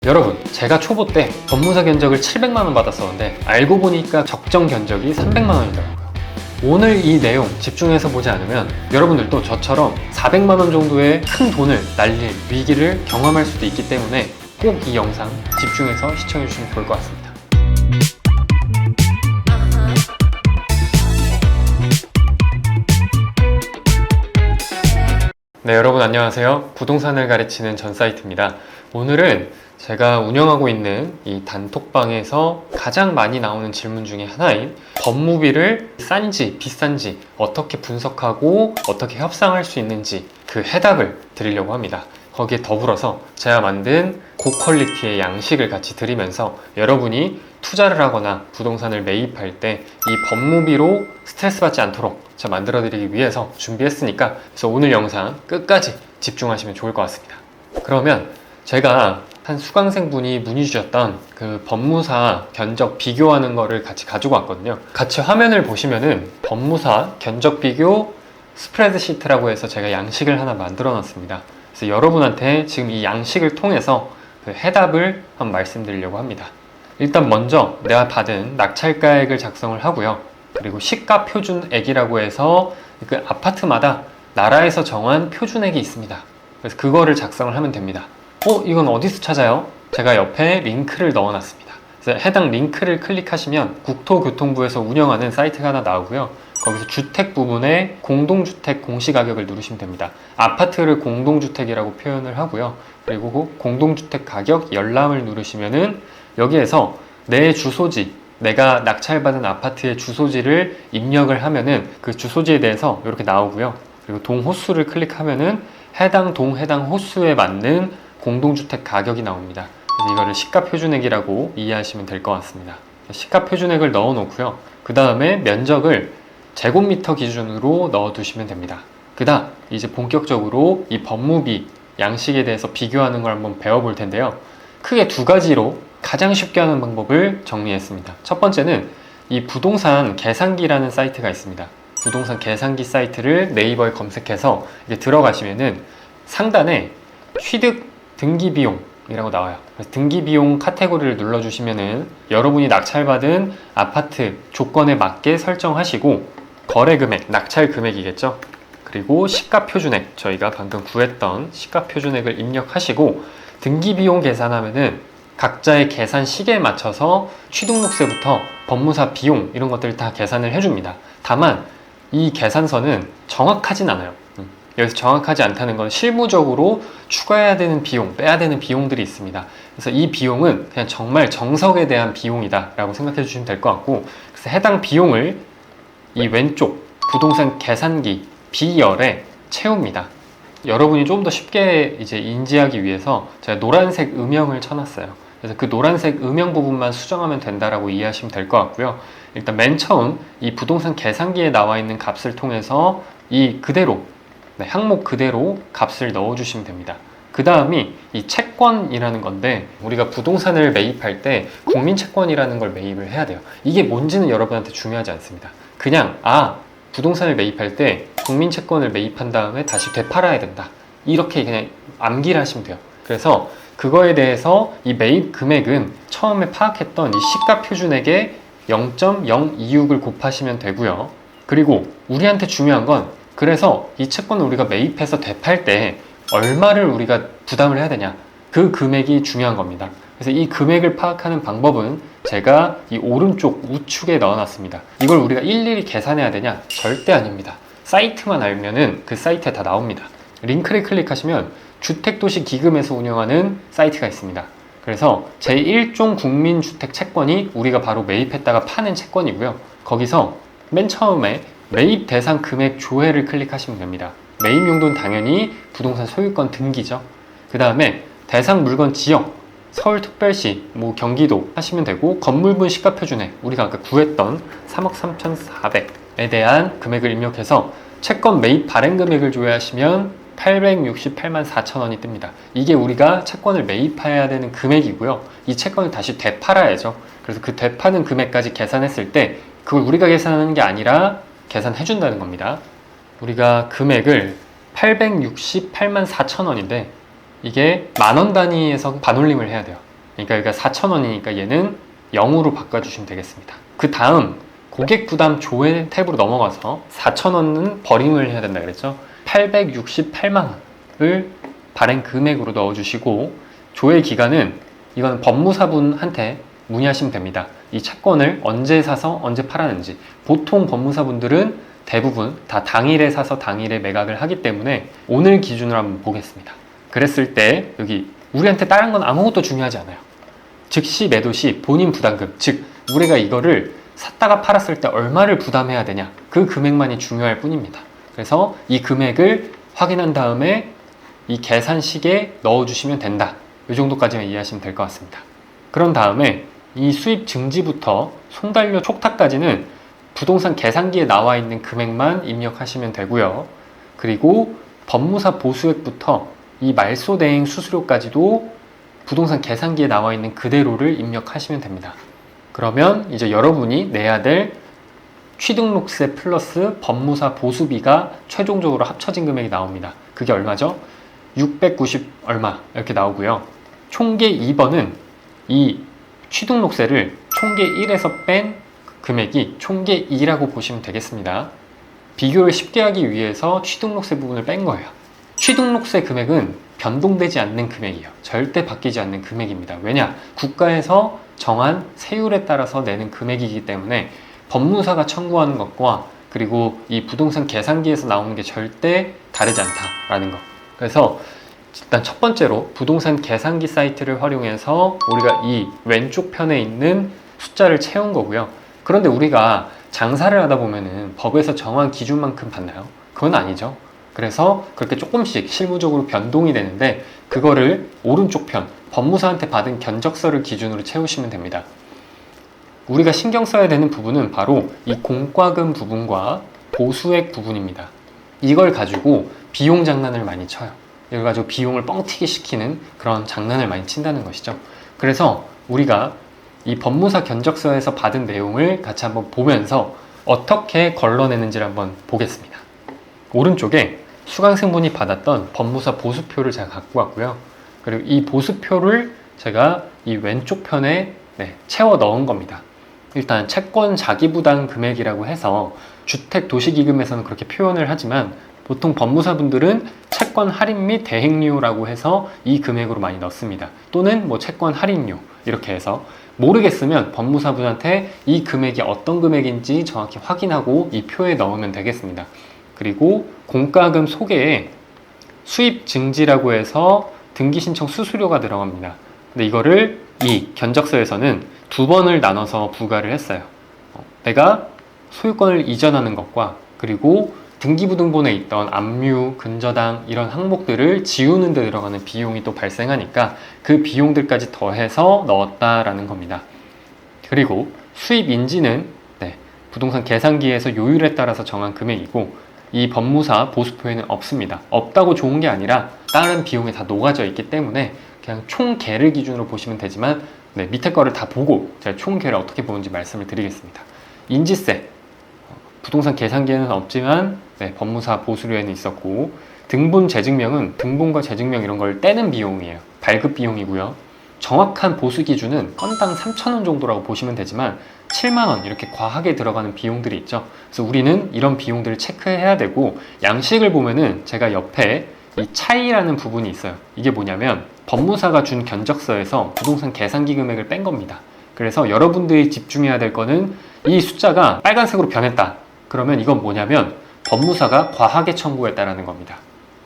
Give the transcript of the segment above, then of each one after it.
여러분, 제가 초보 때 법무사 견적을 700만원 받았었는데 알고 보니까 적정 견적이 300만원이더라고요. 오늘 이 내용 집중해서 보지 않으면 여러분들도 저처럼 400만원 정도의 큰 돈을 날릴 위기를 경험할 수도 있기 때문에 꼭 이 영상 집중해서 시청해 주시면 좋을 것 같습니다. 네, 여러분 안녕하세요. 부동산을 가르치는 전사이트입니다. 오늘은 제가 운영하고 있는 이 단톡방에서 가장 많이 나오는 질문 중에 하나인 법무비를 싼지 비싼지 어떻게 분석하고 어떻게 협상할 수 있는지 그 해답을 드리려고 합니다. 거기에 더불어서 제가 만든 고퀄리티의 양식을 같이 드리면서 여러분이 투자를 하거나 부동산을 매입할 때 이 법무비로 스트레스 받지 않도록 제가 만들어 드리기 위해서 준비했으니까 그래서 오늘 영상 끝까지 집중하시면 좋을 것 같습니다. 그러면 제가 한 수강생분이 문의 주셨던 그 법무사 견적 비교하는 거를 같이 가지고 왔거든요. 같이 화면을 보시면은 법무사 견적 비교 스프레드시트라고 해서 제가 양식을 하나 만들어 놨습니다. 그래서 여러분한테 지금 이 양식을 통해서 그 해답을 한번 말씀드리려고 합니다. 일단 먼저 내가 받은 낙찰가액을 작성을 하고요. 그리고 시가표준액이라고 해서 그 아파트마다 나라에서 정한 표준액이 있습니다. 그래서 그거를 작성을 하면 됩니다. 이건 어디서 찾아요? 제가 옆에 링크를 넣어놨습니다. 그래서 해당 링크를 클릭하시면 국토교통부에서 운영하는 사이트가 하나 나오고요. 거기서 주택 부분에 공동주택 공시가격을 누르시면 됩니다. 아파트를 공동주택이라고 표현을 하고요. 그리고 공동주택 가격 열람을 누르시면은 여기에서 내 주소지, 내가 낙찰받은 아파트의 주소지를 입력을 하면은 그 주소지에 대해서 이렇게 나오고요. 그리고 동호수를 클릭하면은 해당 동, 해당 호수에 맞는 공동주택 가격이 나옵니다. 그래서 이거를 시가표준액이라고 이해하시면 될 것 같습니다. 시가표준액을 넣어 놓고요. 그 다음에 면적을 제곱미터 기준으로 넣어 두시면 됩니다. 그 다음 이제 본격적으로 이 법무비 양식에 대해서 비교하는 걸 한번 배워볼 텐데요. 크게 두 가지로 가장 쉽게 하는 방법을 정리했습니다. 첫 번째는 이 부동산 계산기라는 사이트가 있습니다. 부동산 계산기 사이트를 네이버에 검색해서 이게 들어가시면은 상단에 취득 등기비용이라고 나와요. 그래서 등기비용 카테고리를 눌러주시면은 여러분이 낙찰받은 아파트 조건에 맞게 설정하시고 거래금액, 낙찰금액이겠죠. 그리고 시가표준액, 저희가 방금 구했던 시가표준액을 입력하시고 등기비용 계산하면은 각자의 계산 시기에 맞춰서 취등록세부터 법무사 비용 이런 것들을 다 계산을 해줍니다. 다만 이 계산서는 정확하진 않아요. 여기서 정확하지 않다는 건 실무적으로 추가해야 되는 비용, 빼야 되는 비용들이 있습니다. 그래서 이 비용은 그냥 정말 정석에 대한 비용이다 라고 생각해 주시면 될 것 같고, 그래서 해당 비용을 이 왼쪽 부동산 계산기 B열에 채웁니다. 여러분이 좀 더 쉽게 이제 인지하기 위해서 제가 노란색 음영을 쳐놨어요. 그래서 그 노란색 음영 부분만 수정하면 된다라고 이해하시면 될 것 같고요. 일단 맨 처음 이 부동산 계산기에 나와 있는 값을 통해서 이 그대로 항목 그대로 값을 넣어주시면 됩니다. 그 다음이 이 채권이라는 건데 우리가 부동산을 매입할 때 국민채권이라는 걸 매입을 해야 돼요. 이게 뭔지는 여러분한테 중요하지 않습니다. 그냥 부동산을 매입할 때 국민채권을 매입한 다음에 다시 되팔아야 된다. 이렇게 그냥 암기를 하시면 돼요. 그래서 그거에 대해서 이 매입 금액은 처음에 파악했던 이 시가표준액에 0.026을 곱하시면 되고요. 그리고 우리한테 중요한 건 그래서 이 채권을 우리가 매입해서 되팔 때 얼마를 우리가 부담을 해야 되냐, 그 금액이 중요한 겁니다. 그래서 이 금액을 파악하는 방법은 제가 이 오른쪽 우측에 넣어놨습니다. 이걸 우리가 일일이 계산해야 되냐? 절대 아닙니다. 사이트만 알면은 그 사이트에 다 나옵니다. 링크를 클릭하시면 주택도시기금에서 운영하는 사이트가 있습니다. 그래서 제1종 국민주택 채권이 우리가 바로 매입했다가 파는 채권이고요. 거기서 맨 처음에 매입 대상 금액 조회를 클릭하시면 됩니다. 매입 용도는 당연히 부동산 소유권 등기죠. 그 다음에 대상 물건 지역, 서울특별시, 경기도 하시면 되고 건물분 시가표준액, 우리가 아까 구했던 3억 3,400에 대한 금액을 입력해서 채권 매입 발행 금액을 조회하시면 868만 4천 원이 뜹니다. 이게 우리가 채권을 매입해야 되는 금액이고요. 이 채권을 다시 되팔아야죠. 그래서 그 되파는 금액까지 계산했을 때 그걸 우리가 계산하는 게 아니라 계산해 준다는 겁니다. 우리가 금액을 868만 4천 원인데 이게 만원 단위에서 반올림을 해야 돼요. 그러니까 여기가 4,000원이니까 얘는 0으로 바꿔주시면 되겠습니다. 그 다음 고객 부담 조회 탭으로 넘어가서 4,000원은 버림을 해야 된다 그랬죠. 868만 원을 발행 금액으로 넣어주시고, 조회 기간은 이건 법무사분한테 문의하시면 됩니다. 이 채권을 언제 사서 언제 팔았는지. 보통 법무사분들은 대부분 다 당일에 사서 당일에 매각을 하기 때문에 오늘 기준으로 한번 보겠습니다. 그랬을 때 여기 우리한테 다른 건 아무것도 중요하지 않아요. 즉시 매도 시 본인 부담금, 즉 우리가 이거를 샀다가 팔았을 때 얼마를 부담해야 되냐, 그 금액만이 중요할 뿐입니다. 그래서 이 금액을 확인한 다음에 이 계산식에 넣어주시면 된다. 이 정도까지만 이해하시면 될 것 같습니다. 그런 다음에 이 수입 증지부터 손달료 촉탁까지는 부동산 계산기에 나와 있는 금액만 입력하시면 되고요. 그리고 법무사 보수액부터 이 말소대행 수수료까지도 부동산 계산기에 나와 있는 그대로를 입력하시면 됩니다. 그러면 이제 여러분이 내야 될 취등록세 플러스 법무사 보수비가 최종적으로 합쳐진 금액이 나옵니다. 그게 얼마죠? 690 얼마 이렇게 나오고요. 총계 2번은 이 취등록세를 총계 1에서 뺀 금액이 총계 2라고 보시면 되겠습니다. 비교를 쉽게 하기 위해서 취등록세 부분을 뺀 거예요. 취등록세 금액은 변동되지 않는 금액이에요. 절대 바뀌지 않는 금액입니다. 왜냐? 국가에서 정한 세율에 따라서 내는 금액이기 때문에 법무사가 청구하는 것과 그리고 이 부동산 계산기에서 나오는 게 절대 다르지 않다라는 거. 그래서 일단 첫 번째로 부동산 계산기 사이트를 활용해서 우리가 이 왼쪽 편에 있는 숫자를 채운 거고요. 그런데 우리가 장사를 하다 보면은 법에서 정한 기준만큼 받나요? 그건 아니죠. 그래서 그렇게 조금씩 실무적으로 변동이 되는데, 그거를 오른쪽 편 법무사한테 받은 견적서를 기준으로 채우시면 됩니다. 우리가 신경 써야 되는 부분은 바로 이 공과금 부분과 보수액 부분입니다. 이걸 가지고 비용 장난을 많이 쳐요. 이걸 가지고 비용을 뻥튀기 시키는 그런 장난을 많이 친다는 것이죠. 그래서 우리가 이 법무사 견적서에서 받은 내용을 같이 한번 보면서 어떻게 걸러내는지를 한번 보겠습니다. 오른쪽에 수강생분이 받았던 법무사 보수표를 제가 갖고 왔고요. 그리고 이 보수표를 제가 이 왼쪽 편에 채워 넣은 겁니다. 일단 채권 자기부담 금액이라고 해서 주택도시기금에서는 그렇게 표현을 하지만 보통 법무사분들은 채권 할인 및 대행료라고 해서 이 금액으로 많이 넣습니다. 또는 뭐 채권 할인료 이렇게 해서, 모르겠으면 법무사분한테 이 금액이 어떤 금액인지 정확히 확인하고 이 표에 넣으면 되겠습니다. 그리고 공과금 소개에 수입 증지라고 해서 등기 신청 수수료가 들어갑니다. 근데 이거를 이 견적서에서는 두 번을 나눠서 부과를 했어요. 내가 소유권을 이전하는 것과 그리고 등기부등본에 있던 압류, 근저당 이런 항목들을 지우는 데 들어가는 비용이 또 발생하니까 그 비용들까지 더해서 넣었다라는 겁니다. 그리고 수입 인지는 부동산 계산기에서 요율에 따라서 정한 금액이고, 이 법무사 보수표에는 없습니다. 없다고 좋은 게 아니라 다른 비용이 다 녹아져 있기 때문에 그냥 총계를 기준으로 보시면 되지만 밑에 거를 다 보고 제가 총계를 어떻게 보는지 말씀을 드리겠습니다. 인지세, 부동산 계산기에는 없지만 법무사 보수료에는 있었고, 등본 재증명은 등본과 재증명 이런 걸 떼는 비용이에요. 발급 비용이고요. 정확한 보수 기준은 건당 3,000원 정도라고 보시면 되지만 7만원 이렇게 과하게 들어가는 비용들이 있죠. 그래서 우리는 이런 비용들을 체크해야 되고, 양식을 보면은 제가 옆에 이 차이라는 부분이 있어요. 이게 뭐냐면 법무사가 준 견적서에서 부동산 계산기 금액을 뺀 겁니다. 그래서 여러분들이 집중해야 될 거는 이 숫자가 빨간색으로 변했다. 그러면 이건 뭐냐면 법무사가 과하게 청구했다라는 겁니다.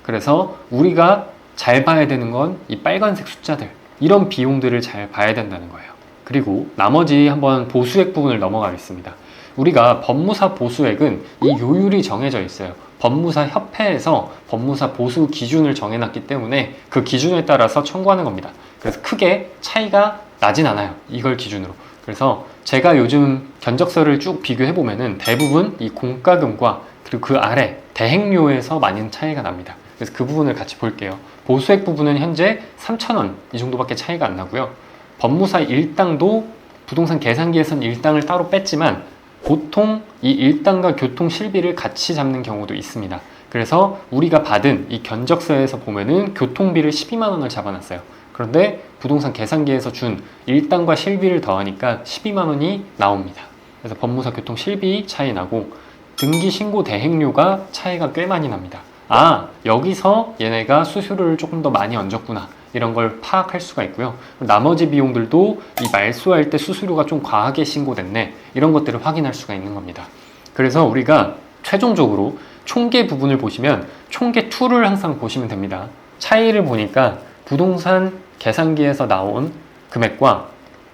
그래서 우리가 잘 봐야 되는 건 이 빨간색 숫자들, 이런 비용들을 잘 봐야 된다는 거예요. 그리고 나머지 한번 보수액 부분을 넘어가겠습니다. 우리가 법무사 보수액은 이 요율이 정해져 있어요. 법무사 협회에서 법무사 보수 기준을 정해놨기 때문에 그 기준에 따라서 청구하는 겁니다. 그래서 크게 차이가 나진 않아요. 이걸 기준으로. 그래서 제가 요즘 견적서를 쭉 비교해보면은 대부분 이 공과금과 그리고 그 아래 대행료에서 많은 차이가 납니다. 그래서 그 부분을 같이 볼게요. 보수액 부분은 현재 3,000원 이 정도밖에 차이가 안 나고요. 법무사 일당도 부동산 계산기에선 일당을 따로 뺐지만 보통 이 일당과 교통 실비를 같이 잡는 경우도 있습니다. 그래서 우리가 받은 이 견적서에서 보면은 교통비를 12만 원을 잡아놨어요. 그런데 부동산 계산기에서 준 일당과 실비를 더하니까 12만 원이 나옵니다. 그래서 법무사 교통 실비 차이 나고 등기 신고 대행료가 차이가 꽤 많이 납니다. 아, 여기서 얘네가 수수료를 조금 더 많이 얹었구나, 이런 걸 파악할 수가 있고요. 나머지 비용들도 이 말소할 때 수수료가 좀 과하게 신고됐네, 이런 것들을 확인할 수가 있는 겁니다. 그래서 우리가 최종적으로 총계 부분을 보시면 총계 2를 항상 보시면 됩니다. 차이를 보니까 부동산 계산기에서 나온 금액과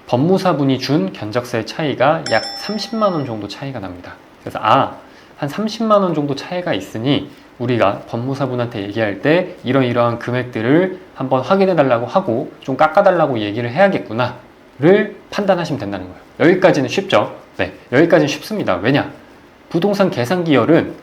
법무사분이 준 견적서의 차이가 약 30만 원 정도 차이가 납니다. 그래서 한 30만 원 정도 차이가 있으니 우리가 법무사분한테 얘기할 때 이러이러한 금액들을 한번 확인해 달라고 하고 좀 깎아달라고 얘기를 해야겠구나를 판단하시면 된다는 거예요. 여기까지는 쉽죠? 네, 여기까지는 쉽습니다. 왜냐? 부동산 계산기열은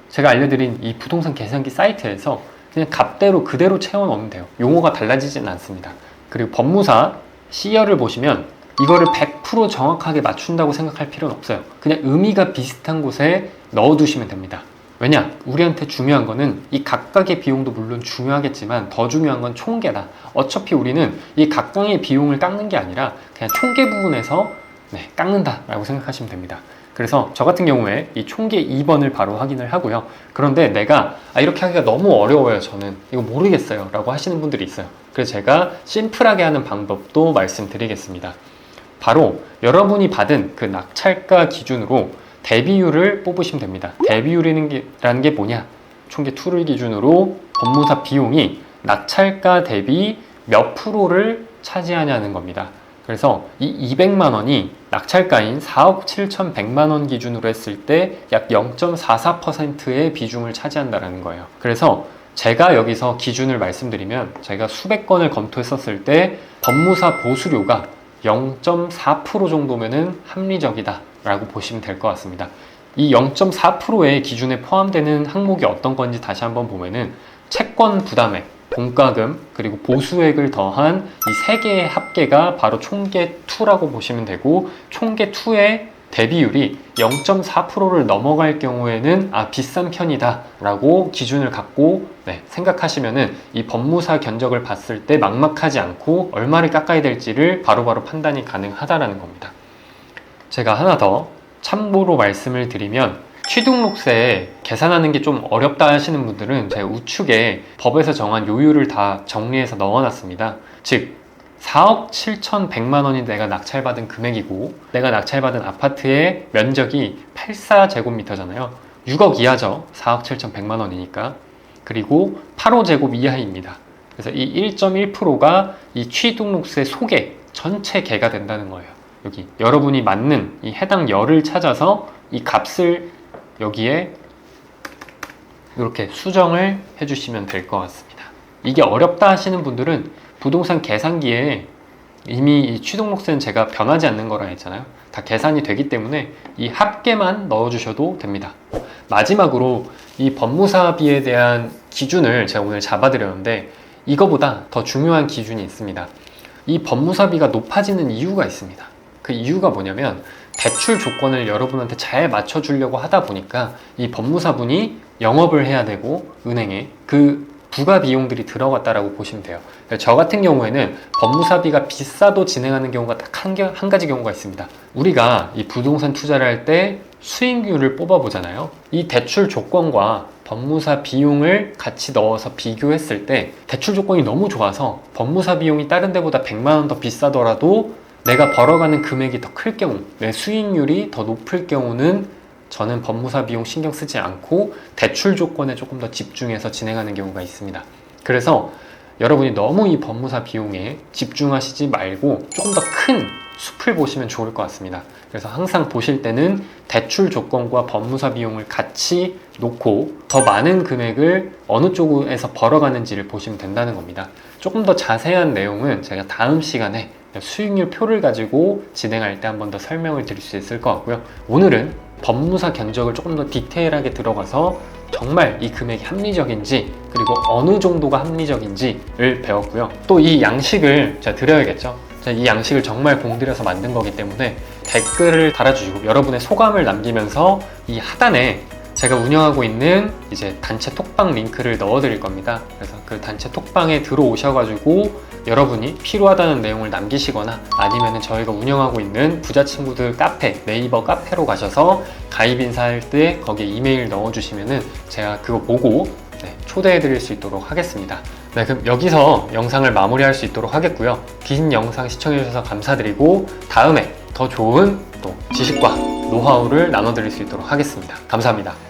제가 알려드린 이 부동산 계산기 사이트에서 그냥 값대로 그대로 채워 넣으면 돼요. 용어가 달라지진 않습니다. 그리고 법무사 C열을 보시면 이거를 100% 정확하게 맞춘다고 생각할 필요는 없어요. 그냥 의미가 비슷한 곳에 넣어두시면 됩니다. 왜냐? 우리한테 중요한 거는 이 각각의 비용도 물론 중요하겠지만 더 중요한 건 총계다. 어차피 우리는 이 각각의 비용을 깎는 게 아니라 그냥 총계 부분에서 깎는다 라고 생각하시면 됩니다. 그래서 저 같은 경우에 이 총계 2번을 바로 확인을 하고요. 그런데 내가 이렇게 하기가 너무 어려워요, 저는 이거 모르겠어요 라고 하시는 분들이 있어요. 그래서 제가 심플하게 하는 방법도 말씀드리겠습니다. 바로 여러분이 받은 그 낙찰가 기준으로 대비율을 뽑으시면 됩니다. 대비율이라는 게 뭐냐? 총계 2를 기준으로 법무사 비용이 낙찰가 대비 몇 프로를 차지하냐는 겁니다. 그래서 이 200만 원이 낙찰가인 4억 7,100만 원 기준으로 했을 때 약 0.44%의 비중을 차지한다는 거예요. 그래서 제가 여기서 기준을 말씀드리면 제가 수백 건을 검토했었을 때 법무사 보수료가 0.4% 정도면은 합리적이다 라고 보시면 될 것 같습니다. 이 0.4%의 기준에 포함되는 항목이 어떤 건지 다시 한번 보면은 채권 부담액, 공과금, 그리고 보수액을 더한 이 세 개의 합계가 바로 총계 2라고 보시면 되고, 총계 2의 대비율이 0.4%를 넘어갈 경우에는 비싼 편이다 라고 기준을 갖고 생각하시면은 이 법무사 견적을 봤을 때 막막하지 않고 얼마를 깎아야 될지를 바로바로 판단이 가능하다라는 겁니다. 제가 하나 더 참고로 말씀을 드리면, 취등록세 계산하는 게 좀 어렵다 하시는 분들은 제가 우측에 법에서 정한 요율을 다 정리해서 넣어놨습니다. 즉 4억 7,100만 원이 내가 낙찰받은 금액이고, 내가 낙찰받은 아파트의 면적이 84제곱미터잖아요. 6억 이하죠. 4억 7,100만 원이니까. 그리고 8호제곱 이하입니다. 그래서 이 1.1%가 이 취등록세 소개 전체 개가 된다는 거예요. 여기 여러분이 맞는 이 해당 열을 찾아서 이 값을 여기에 이렇게 수정을 해주시면 될 것 같습니다. 이게 어렵다 하시는 분들은 부동산 계산기에 이미 이 취등록세는 제가 변하지 않는 거라 했잖아요. 다 계산이 되기 때문에 이 합계만 넣어주셔도 됩니다. 마지막으로 이 법무사비에 대한 기준을 제가 오늘 잡아드렸는데, 이거보다 더 중요한 기준이 있습니다. 이 법무사비가 높아지는 이유가 있습니다. 그 이유가 뭐냐면, 대출 조건을 여러분한테 잘 맞춰주려고 하다 보니까 이 법무사분이 영업을 해야 되고 은행에 그 부가 비용들이 들어갔다라고 보시면 돼요. 저 같은 경우에는 법무사비가 비싸도 진행하는 경우가 딱 한 가지 경우가 있습니다. 우리가 이 부동산 투자를 할 때 수익률을 뽑아보잖아요. 이 대출 조건과 법무사 비용을 같이 넣어서 비교했을 때 대출 조건이 너무 좋아서 법무사 비용이 다른 데보다 100만 원 더 비싸더라도 내가 벌어가는 금액이 더 클 경우, 내 수익률이 더 높을 경우는 저는 법무사 비용 신경 쓰지 않고 대출 조건에 조금 더 집중해서 진행하는 경우가 있습니다. 그래서 여러분이 너무 이 법무사 비용에 집중하시지 말고 조금 더 큰 숲을 보시면 좋을 것 같습니다. 그래서 항상 보실 때는 대출 조건과 법무사 비용을 같이 놓고 더 많은 금액을 어느 쪽에서 벌어가는지를 보시면 된다는 겁니다. 조금 더 자세한 내용은 제가 다음 시간에 수익률 표를 가지고 진행할 때 한 번 더 설명을 드릴 수 있을 것 같고요. 오늘은 법무사 견적을 조금 더 디테일하게 들어가서 정말 이 금액이 합리적인지, 그리고 어느 정도가 합리적인지를 배웠고요. 또 이 양식을 제가 드려야겠죠. 제가 이 양식을 정말 공들여서 만든 거기 때문에 댓글을 달아주시고 여러분의 소감을 남기면서 이 하단에 제가 운영하고 있는 이제 단체 톡방 링크를 넣어 드릴 겁니다. 그래서 그 단체 톡방에 들어오셔가지고 여러분이 필요하다는 내용을 남기시거나 아니면 저희가 운영하고 있는 부자 친구들 카페, 네이버 카페로 가셔서 가입 인사할 때 거기에 이메일 넣어주시면은 제가 그거 보고 초대해 드릴 수 있도록 하겠습니다. 네, 그럼 여기서 영상을 마무리할 수 있도록 하겠고요. 긴 영상 시청해 주셔서 감사드리고 다음에 더 좋은 또 지식과 노하우를 나눠드릴 수 있도록 하겠습니다. 감사합니다.